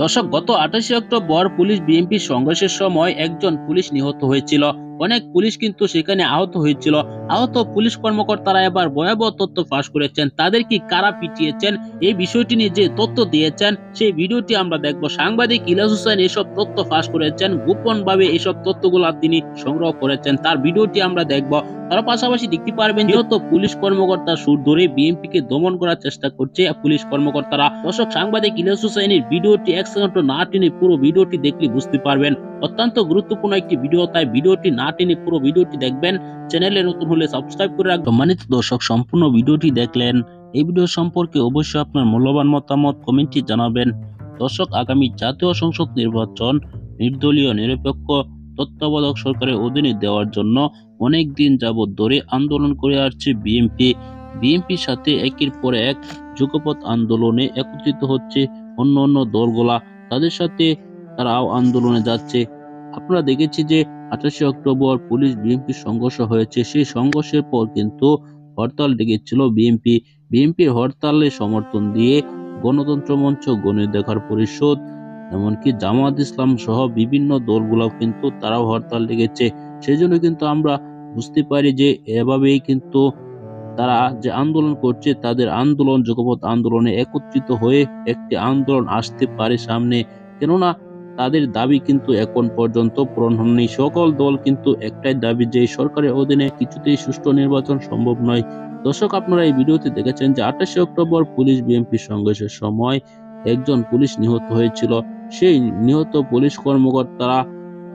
দর্শক, গত 28 October police BNP সংঘর্ষের সময় একজন পুলিশ নিহত হয়েছিল। অনেক পুলিশ কিন্তু সেখানে আহত হয়েছিল। আহত পুলিশ কর্মকর্তারা এবার ভয়াবহ তথ্য ফাঁস করেছেন। তাদের কি কারা পিটিয়েছেন, এই বিষয়টি নিয়ে যে তথ্য দিয়েছেন সেই ভিডিওটি আমরা দেখব। সাংবাদিক ইলিয়াস হোসেন এসব তথ্য ফাঁস করেছেন, গোপন ভাবে এসব তথ্যগুলা তিনি সংগ্রহ করেছেন, তার ভিডিওটি আমরা দেখব। তার পাশাপাশি দেখতে পারবেন নিহত পুলিশ কর্মকর্তা সুর ধরে বিএনপি কে দমন করার চেষ্টা করছে পুলিশ কর্মকর্তারা। দর্শক, সাংবাদিক ইলিয়াস হোসেনের ভিডিওটি এক সেকেন্ড না টেনে পুরো ভিডিওটি দেখলে বুঝতে পারবেন। অত্যন্ত গুরুত্বপূর্ণ একটি ভিডিও, তাই ভিডিওটি না টেনে পুরো ভিডিওটি দেখবেন। চ্যানেলে নতুন হলে সাবস্ক্রাইব করে রাখবেন। সম্মানিত দর্শক, সম্পূর্ণ ভিডিওটি দেখলেন। এই ভিডিও সম্পর্কে অবশ্যই আপনার মূল্যবান মতামত কমেন্টে জানাবেন। দর্শক, আগামী জাতীয় সংসদ নির্বাচন নির্দলীয় নিরপেক্ষ তত্ত্বাবধায়ক সরকারের অধীনে দেওয়ার জন্য অনেক দিন যাবৎ ধরে আন্দোলন করে আসছে বিএনপির সাথে একের পর এক যুগপৎ আন্দোলনে একত্রিত হচ্ছে অন্য অন্য দলগুলা, তাদের সাথে তারাও আন্দোলনে যাচ্ছে। আপনারা দেখেছি যে 28 অক্টোবর পুলিশ বিএনপি সংঘর্ষ হয়েছে। সেই সংঘর্ষের পর কিন্তু হরতাল ডেকেছিল বিএনপির হরতালে সমর্থন দিয়ে গণতন্ত্র মঞ্চ, গণঅধিকার পরিষদ, এমনকি জামায়াত ইসলাম সহ বিভিন্ন দলগুলো কিন্তু তারাও হরতাল ডেকেছে। সেই জন্য কিন্তু আমরা বুঝতে পারি যে এভাবেই কিন্তু তারা যে আন্দোলন করছে, তাদের আন্দোলন যুগপৎ আন্দোলনে একত্রিত হয়ে একটি আন্দোলন আসতে পারে সামনে। কেননা তাদের দাবি কিন্তু এখন পর্যন্ত পূরণ হয়নি। সকল দল কিন্তু একটাই দাবি, যে সরকারের অধীনে কিছুতেই সুষ্ঠু নির্বাচন সম্ভব নয়। দর্শক, আপনারা এই ভিডিওতে দেখেছেন যে 28 অক্টোবর পুলিশ বিএনপি সংঘর্ষের সময় একজন পুলিশ নিহত হয়েছিল। সেই নিহত পুলিশ কর্মকর্তারা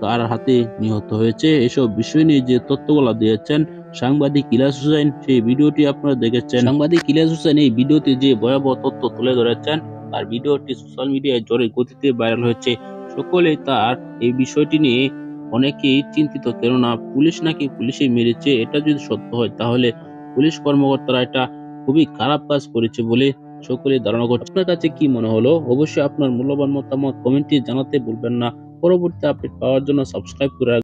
কার হাতে নিহত হয়েছে, এসব বিষয় নিয়ে যে তথ্যগুলো দিয়েছেন সাংবাদিক ইলিয়াস হোসেন, সেই ভিডিওটি আপনারা দেখেছেন। সাংবাদিক ইলিয়াস হোসেন এই ভিডিওতে যে ভয়াবহ তথ্য তুলে ধরেছেন, তার ভিডিওটি সোশ্যাল মিডিয়ায় জোরে গতিতে ভাইরাল হয়েছে। সকলে তার এই বিষয়টি নিয়ে অনেকেই চিন্তিত, কেননা পুলিশ নাকি পুলিশে মেরেছে। এটা যদি সত্য হয় তাহলে পুলিশ কর্মকর্তারা এটা খুবই খারাপ কাজ করেছে বলে সকলে ধারণা করছে। আপনার কাছে কি মনে হলো? অবশ্যই আপনার মূল্যবান মতামত কমেন্টে জানাতে ভুলবেন না। পরবর্তী আপডেট পাওয়ার জন্য সাবস্ক্রাইব করে